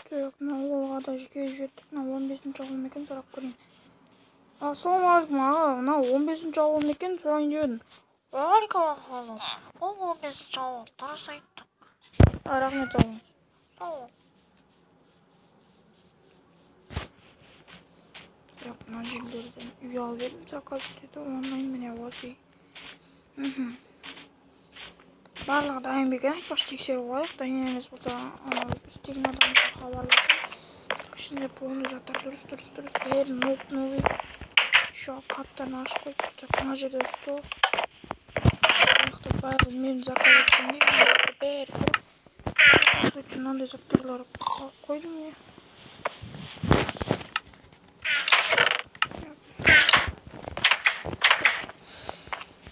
Так, ауылға да жеттік. 15-ші ауыл мекен сұрап көрейін. Ассалаумағалейкум аға, мына 15-ші ауыл мекен сұрайын дедім. Уағалейкумассалам. Ол 15-ші ауыл, дұрыс айттық. Рахмет аға. Сау бол. Так, мына жерлерден үй алып едім, заказ деді, онлайн міне осы. Барлығы дайын бекен, айтпаш тексеріп қойып, дайын емес болса, істеген адамға хабарласып, ішінде полный заттар дұрыс. Бәрі новый. Еще қаптарын ашып қойып, так, мына жерде стол. Бәрі мен заказ еткенде, бәрі тұр. Мынандай заттарлар қойдым я.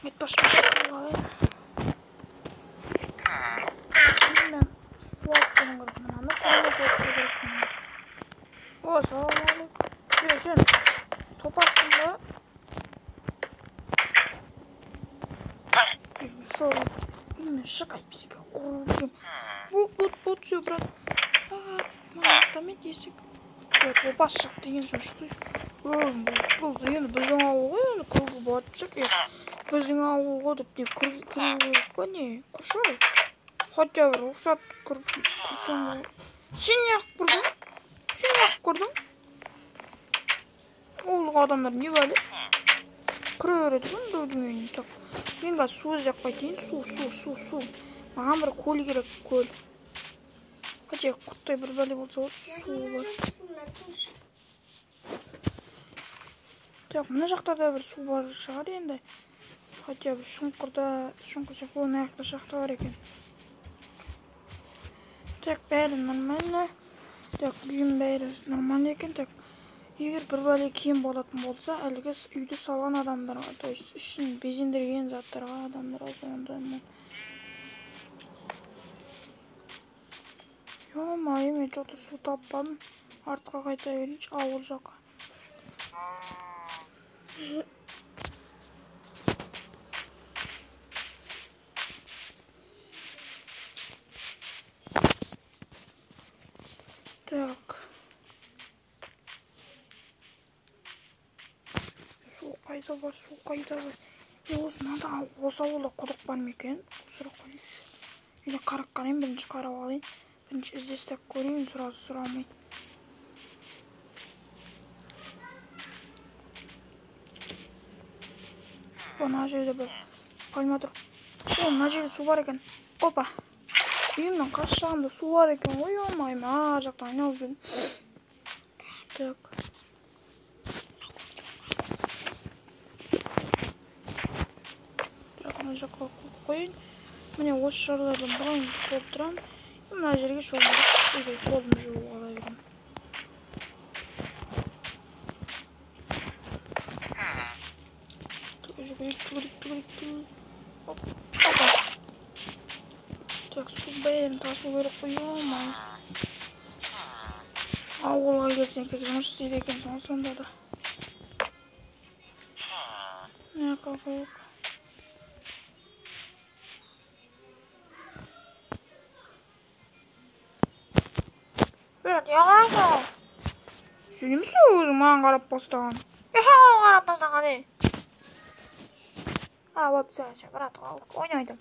Айтпаш мен алайын. Мен су алып келуім керек. Мынаны қолына қойып керекпін. О, ассалаумағалейкум. Сен топассың ба? Шо, именно шықай бізге. Вот все, брат. Мақтамет есік. Топас шық деген соң шықтай. Бұл енді біздің ауыл ғой, енді кіруге болады шық. Біздің ауыл ғой деп не кіруге керек па не? Құршай. Хотя бір рұқсат кірсем ғой. Сен не ақ көрдің? Ауылға адамдар не бәлі? Кіре береді ғой біреудің үйіне. Так, мен қазір су іздеп қайтайын. Су. Маған бір көл керек, көл. Хотя құттай бір бәле болса ғой, су бар. Так, мына жақтарда бір су бар шығар енді. Хотя бір шұңқыр сен аяқта шақта бар екен. Так, бәрі нормально. Так, үйім бәрі нормально екен. Так, егер бір бәле кем болатын болса, әлгі үйді салған адамдарға, то есть ішін безендірген заттарға адамдарға сонда. Ё-моё, мен что-то су таппадым. Артқа қайта берейінші, ауыл жаққа. Так. Су қайда бар. Осы ауылда құдық бар ма екен? Сұрақ қойыңызшы. Енді қарап қарайын, бірінші қарап алайын. Бірінші іздестіріп көрейін, сұрамай. Мына жерде бір пальма тұр. О, мына жерде су бар екен. Опа. Үйімнің қарсы жағында су бар екен. Ой, омайым, жақтан айналып жүрдім. Так. Так, мына жаққа қойын. Міне осы жарлардан бұлайын болып тұрам. Мына жерге шолдырып, қолым жуып ала берем. Жүгіріп. Опа. Так, су бәрін тасу керек қоймай. Ауылға келсең тек жұмыс істейді екен сонда да. Не қойып. Брат, я қарасың. Сен немесе өзің маған қарап бастаған? Ешауға қарап бастаған, ей. Вот, все, брат, ойнайдым.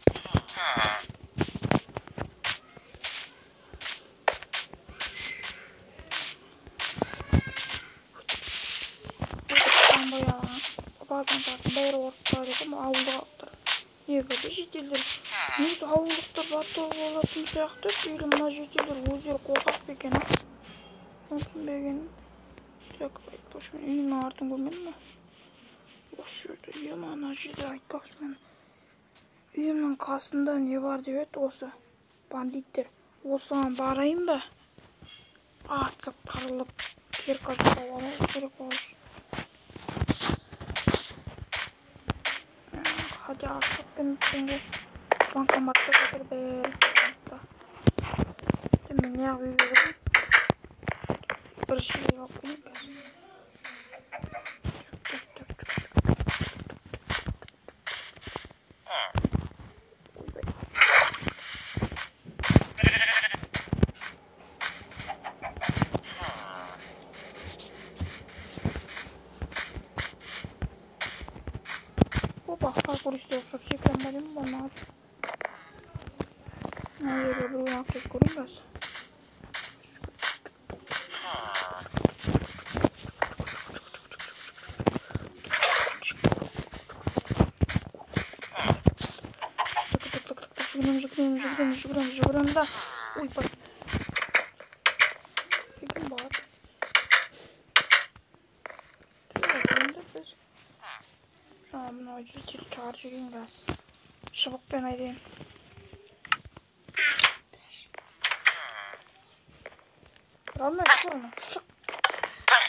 Баздан сатын бәрі орыптар едім, ауылды қалыптар. Не бәді жетелдер. Несі ауылдықтар батыр болатын сияқты, үйлі мұна жетелдер өздері қорқақ бекен. Сонсын беген. Так, айтпаш мен үйінің артын көрмедім ма? Осы жерде, ана жерде айтпақшы мен. Үйімнің қасында не бар деп еді осы бандиттер. Осыған барайын ба? Атсып қырылып, керказ алу керек болшы. Хотя ашықпен өткенге банкоматта жатыр бәрі. Мен неғып үйге кірдім. Бір шелек алып келейін қазір. Yoksa çekilmedim bana. Ne böyle bir uyanık tek görünmez. Şugram da. Uy bak. Peki bak. Şöyle biz. Şu an bunu acil çağıracağım gaz. Çabuk ben edeyim. Alma sorunu. Şık.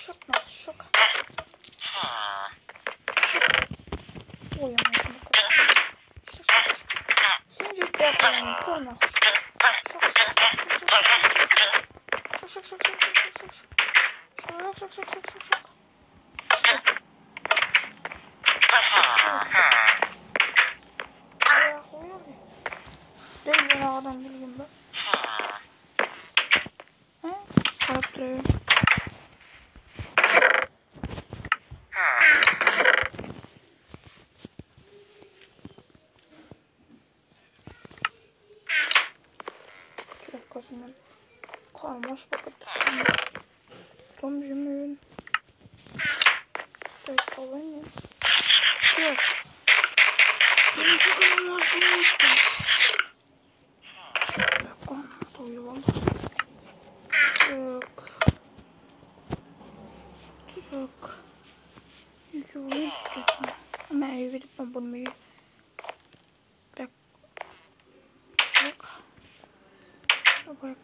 Şık nasıl şık. Uyumayasın bu kadar. Şık şık şık. Sen ciddi yapmayın. Durma. Şık şık şık şık şık şık şık şık şık şık şık şık şık şık şık şık şık şık ya koyuyor ya. Deli canavardan bilgim ben. He? Kalıp duruyor. Çok kızımın kalmış vakit. Tam cümleyin. İşte kalayım. Yok. Birinci günüm nasıl gitti? Bakın. Doyuyorum. Yok. Yok. İlk olayı hissetme. Ama eve gidip ben bunu bek. Çok. Bak.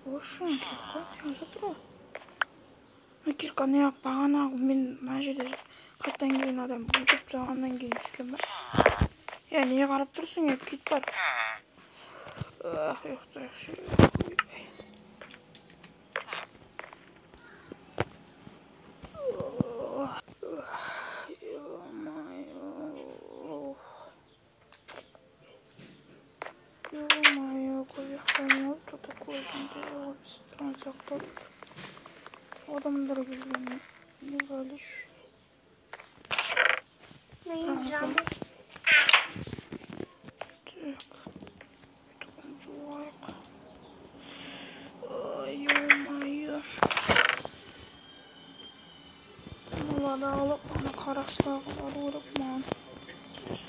Boşun kirka. Yansa durur. Kirka ne yap? Bağına ben majide kaçtan gelin adam. Bulup zamandan gelin çıkayım ben. Ya niye karıp dursun ya? Git var. Ah yok da yok şey. Ё-моё, koyaklarını çok koydum diye o transaktor adamlara geldim. Ne böyle şu. Ne yiyeceğim? Ay ё-моё. Valla alıp bana karaşlar vurup man.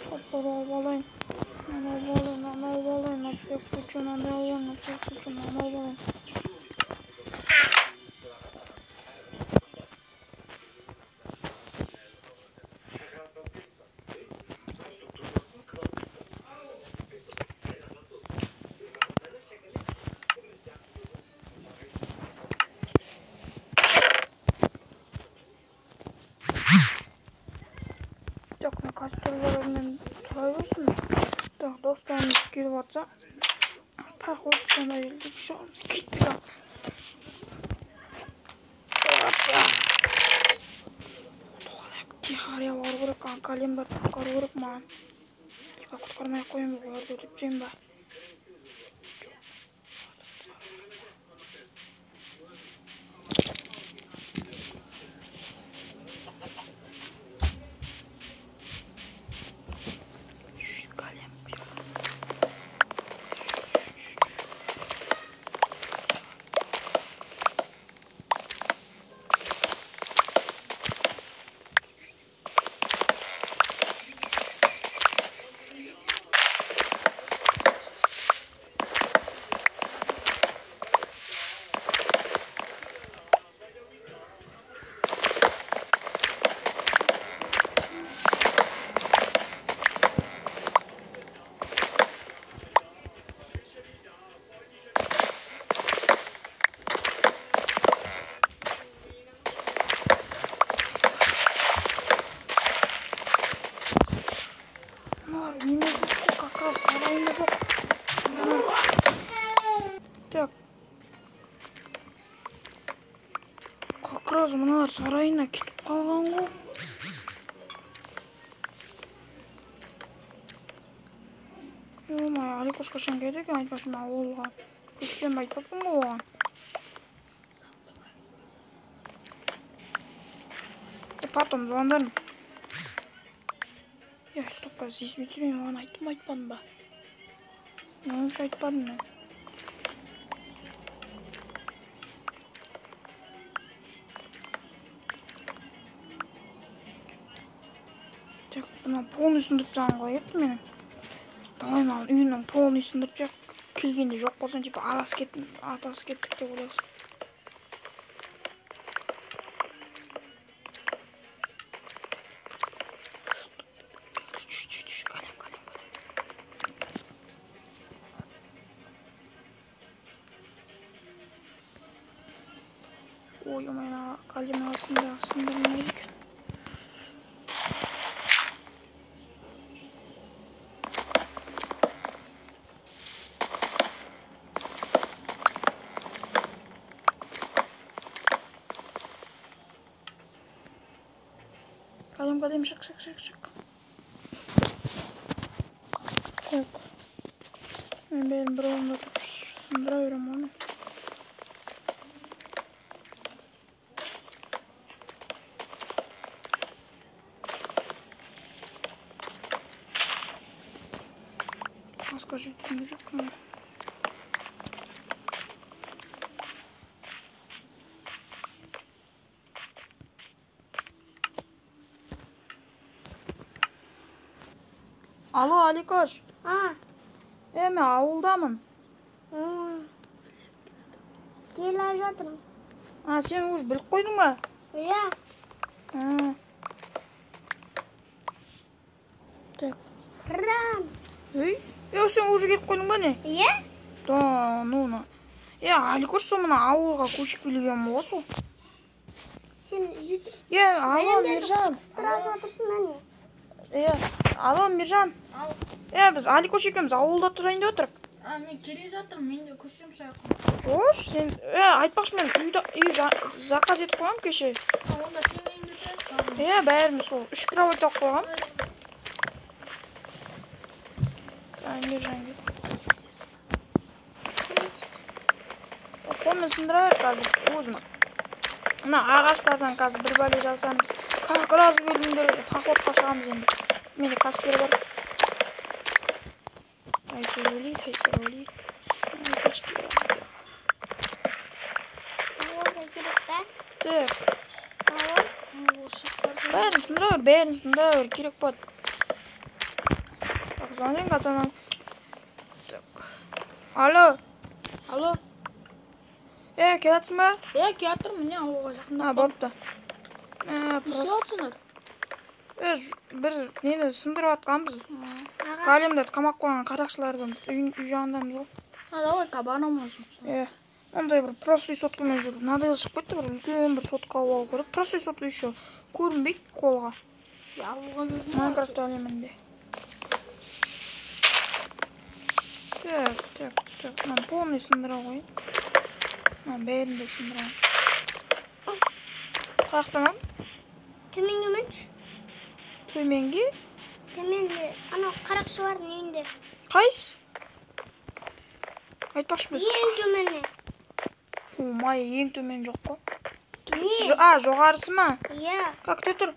Topları ovalayın. Ana ovalayın. Napacak suçun ana ovalayın. Napacak suçun ana ovalayın. Çok ne kaç turlar önünden turayıyorsun. Dostlarım skill varsa pak olup sana geldik. Şu an gittik ha. Harya var vurup kankalyam var tutkar vurup man. Bak tutkarmaya koyayım bu var götüreceğim ben. Şu kalem. Kakraz mınar sarayına gidip kalgan o. Yo-moyo, Ali koşkaşan geldik ya başıma olgan. Koşken bayt bakın mı olgan? Pardon, zamandan. Ya. Stoppa, sesimi түсірейін, оған айтпадым ба? Yanlış айтпадым мен. Так, мына полный сындырып тастаған ғой еді менің. Давай маған үйінің полный сындырып тастап, келгенде жоқ болсаң, типа атасы кеттік деп ойлайсың. Ой, мына калем астында сындырмайды екен. Калем, шық. Так. Мен бәрін бір орында тұрып сындыра берем оны. Скажи, ты мужик, ну. Алло, Аликош. Мен ауылдамын. Келе жатырмын. Сен уже біліп қойдың ба? Иә. Так. Рам. Ей, сен уже келіп қойдың ба не? Иә? Да, ну. Аликош со мына ауылға көшіп келген ғой сол. Сен жетіп. Алло, Мержан. Тұрап отырсың ба не? Алло, Мержан. Біз Аликош екеуміз ауылда тұрайын деп отырық. Мен келе жатырмын, мен де көшем саяқым. Ош, сен айтпақшы мен үй заказ етіп қойғам кеше. Онда сен үйіңде тұрайық. Бәріміз сол 3 кровать алып қойғам. Мержан кел. Қолмен сындыра бер қазір өзім. Мына ағаштардан қазір бір бәле жасаймыз. Как раз келдіңдер, походқа шығамыз енді. Менде костер бар. Тайпыроли. Ауылға керек па? Так. Ауыл. Бәрін сындыра бер, керек болады. Так, звоним пацанам. Так. Алло. Келатсың ба? Келе жатырмын, міне ауылға жақында. Бопты. Не істеп жатсыңдар? Бір нені сындырып атқанбыз. Калемдерді қамап қойған қарақшылардың үй жағындамыз ғой. Давай кабаном olsun. Ондай бір простой соткамен жүріп, надо шығып кетті, бір үлкен бір сотка алу керек. Простой сотка еще көрінбейді қолға. Майнкрафт әлемінде. Так. Мына полный сындыра қойын. Бәрін де сындыра. Қаяқтанам? Төменге мінш? Төменге? Төменге. Анау қарақшы бардың үйінде. Қайс? Айтпақшы біз. Ең төмене. Ең төмен жоқ қой. Не? Жоғарысы ма? Иә. Как тұр?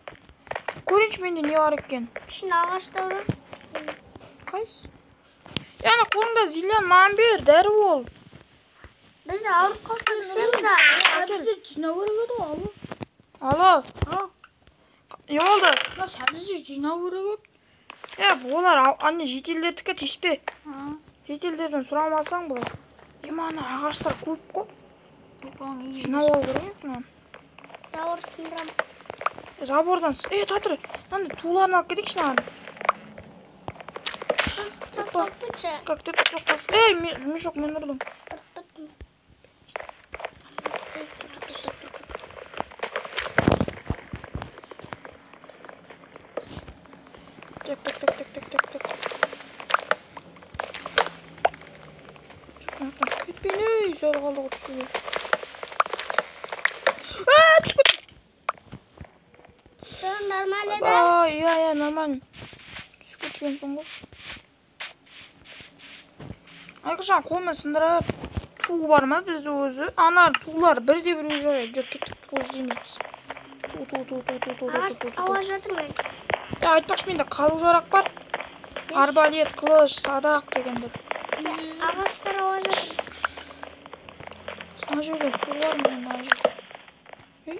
Көрінші менде не бар екен? Ішінде ағашта бар. Қайс? Яғни қолыңда зилен маған бер, дәрі бол. Біз ауырып қалсақ ішеміз да. Бізде жинау керек еді ғой. Алло. Не болды? Сәбізде жинау керек еді. Олар анне жетелдердікі теспе. Жетелдерден сұрамасаң бұлай. Мана ағаштар көп қой. Жинау ал керек еді. Забор сындырам. Забордан. Татыр. Нандай туларын алып кетейікші наған. Как ты тут жоқтас? Мен жоқ, мен ұрдым. Так. Кетпейін, сәл қалды ғой түсуге. Түсіп кеттім. Нормально да? Иә, нормально. Түсіп кеткен соң ғой. Айқышан қолмен сындыра ту бар ма бізді өзі? Ана тулар бірде-бір үй жоқ кеттік ту іздейміз біз. Ту. Ағаш ауа жатыр ма? айтпақшы менде қару-жарақ бар. Арбалет, қылыш, садақ дегендер. Ағаштар ауа жатыр. Мына жерде су бар ма, мына жерде? Ей.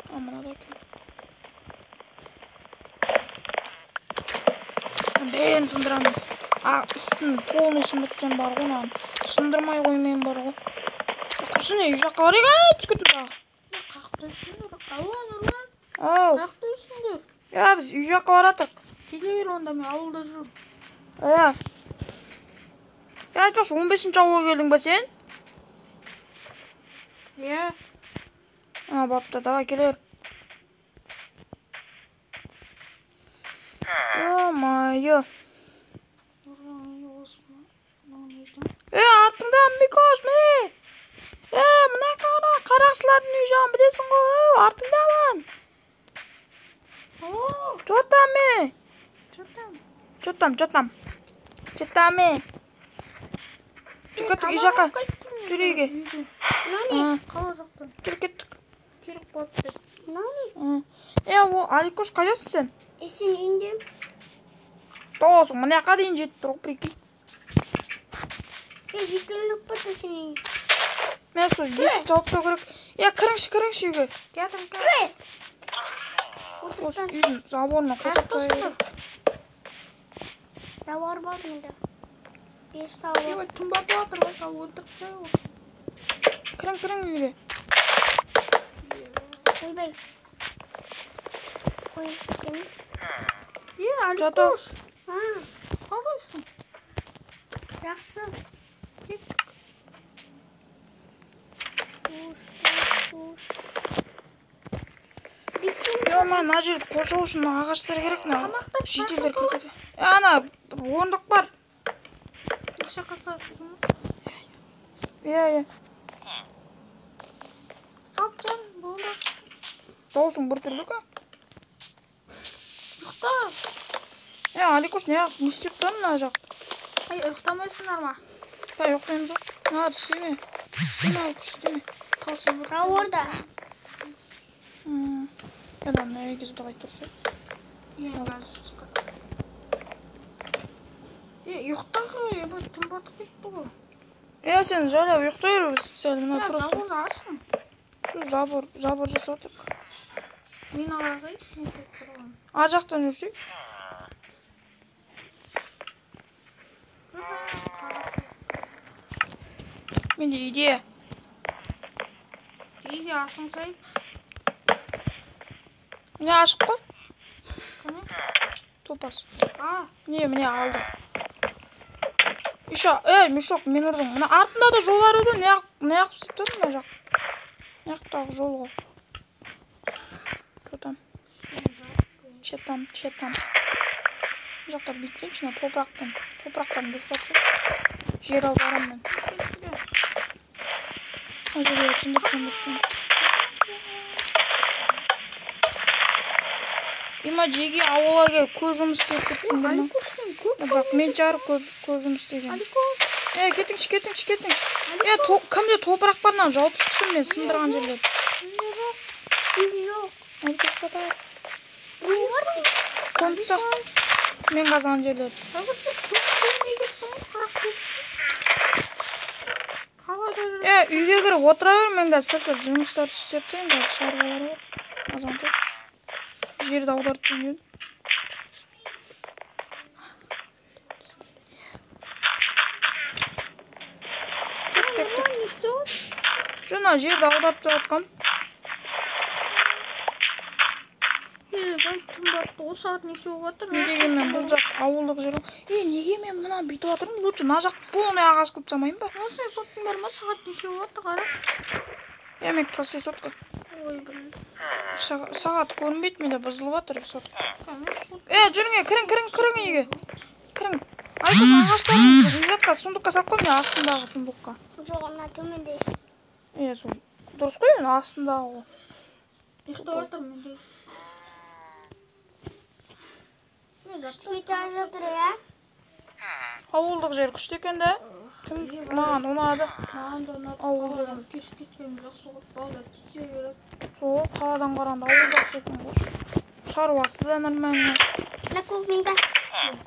Мынада екен. Бәрін сындырамын. Үстін полный сындырткен бар ғой, нан. Сындырмай қоймайын бар ғой. Құрсын, үй жаққа бар екен, түскіртім тағы. Қақты үшіндер. Нұрлан. Ау. Қақты үшіндер. Біз үй жаққа баратық. Келе бер онда, мен ауылда жүрмін. Айтпақшы 15-ші ауылға келдің ба сен? Бапта, давай келер. Ё-моё. Артыңда Микош, міне. Мына қарақшылардың үй жағын білесің ғой, артыңдамын. Чотами. Чотам. Жүр үй жаққа. Жүр үйге. Қала жақтан. Жүр кеттік. Керек болып деді. Аликош, қайдасың сен? Сен үйіндем. Тоғысың, мына жаққа дейін жетіп тұр, прикинь. Жетіліп бата сен үйін. Мен сол есік жауып тұру керек. Кіріңші үйге. Кәдім. Осы үйдің заборына қосып қойып. Забор бар мында. 5 табор. Тұмбат отыр, баса отырып қойып. Кірің үйге. Ойбай. Қойып кетеміз. Аликош. Қалайсың? Жақсы. Кеттік. Қош. Мына жерді қоршау үшін ағаштар керек. Жетелдер кіргеді. Ана, орындық бар. Ақша қасап жүрмін. Сап жан, болды. Дауысың бір түрлі ка? Ұйықта. Аликош, не істеп тұрын мына жақ? Ұйықтамайсыңдар ма? Ұйықтаймыз жоқ. Істеме. Аликош, істеме. Орда. Мына егіз бағай тұрсы. Ұйықтағы, тұмбаты кетті ғой. Сен жайлап ұйықтай бер, сәл мына просто. Забор ашын. Забор жасап отырық. Мен алазай, мен сеп тұрған. Ар жақтан жүрсек. Менде идея. Кейде асың сай. Міне ашық қой. Топас. Міне алды. Мешок, мен ұрдым. Мына артында да жол бар еді. Не ақ түсіп тұрды мына жақ. Не ақтағы жол ғой. Тотам. Четам. Жақтар бүйтсенші, топырақтан дұрсатшы. Жер ал барам мен. Има жеге ауылға кел, көп жұмыс істеп кеттіңдер ма? Бірақ мен жар көп жұмыс істеген. Кетіңші. Кімде топырақ барынан жауып шықсын мен сындырған жерлер. Менде жоқ. Аликош бар. Біреу бар дейді. Көмітсақ мен қазған жерлер. Үйге кіріп отыра бер, мен қазір сыртып жұмыстарды істеп тұрмын, қазір шаруалар бар. Азамат жерді аударып түйін. Жона жерді аударып жатқам. Тұмбатты о сағат неше оғатыр? Неге мен бұл жақ ауылдық жер? Неге мен мұна бүйтіп атырмын? Лучше на жақ полный ағаш қылып самайын ба? Сен соттың бар ма? Сағат неше оғатыр қара? Мен просто сотқа. Ой, білін. Сағат көрінбейді, менде бұзылып атыр сотқа. Жүріңе, кірің үйге. Кірің. Айтып ағаштарын жатқа, сундыққа сап қой, мен астындағы сундыққа. Жоқ, ана төменде. Сол. Дұрыс қой, мен астындағы. Ұйықтап отырмын менде. Күшті жатыр, Ауылдық жер күшті екен де. Mаған ұнады. Маған да ұнады. Ауыл Қаладан кешіп кеткенім жақсы ғой. Балалар тизе береді. Сол қаладан қарағанда ауыл жақсы екен ғой. Шаруасы да нормально. На клубника.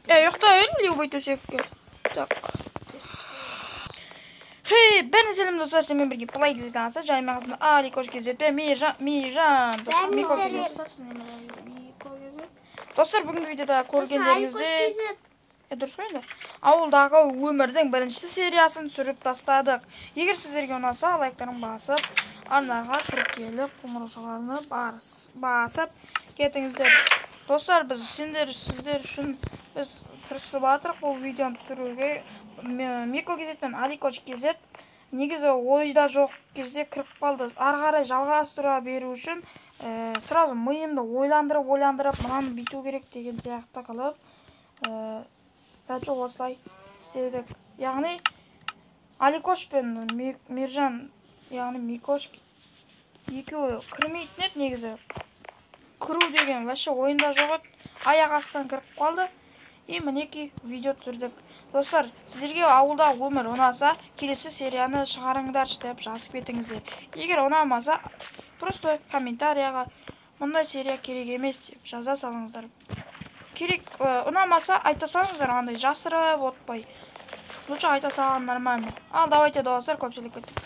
Ұйықта едім любой төсекке. Так. Бәріне сәлем достар, сіздермен бірге Play KZ каналы, жайым ағасында Аликош KZ пен Мейіржан, Мико KZ. Достар, бүгінгі видеода көргендеріңізде дұрыс қой енді. Ауылдағы өмірдің бірінші сериясын түсіріп тастадық. Егер сіздерге ұнаса, лайктарын басып, арналарға тіркеліп, қоңыраушаларына басып кетіңіздер. Достар, сіздер үшін біз тырысып жатырық бұл видеоны түсіруге. Мико KZ пен Аликош KZ негізі ойда жоқ кезде кіріп қалды. Ары қарай жалғастыра беру үшін сразу миымды ойландырып, мынаны бүйту керек деген сияқты қылып, осылай істедік. Яғни Аликош пен Мейіржан, яғни Микош екеуі кірмейтін еді негізі. Кіру деген вообще ойында жоқ еді. Аяқ астынан кіріп қалды. Мінекей видео түсірдік. Достар, сіздерге ауылдағы өмір ұнаса, келесі серияны шығарыңдар деп жазып кетіңіздер. Егер ұнамаса, просто комментарияға мұндай серия керек емес деп жаза салыңыздар. Керек ұнамаса айта салыңыздар, андай жасырып отпай. Лучше айта салған нормально. Ал давайте достар, көпшілік кеттік.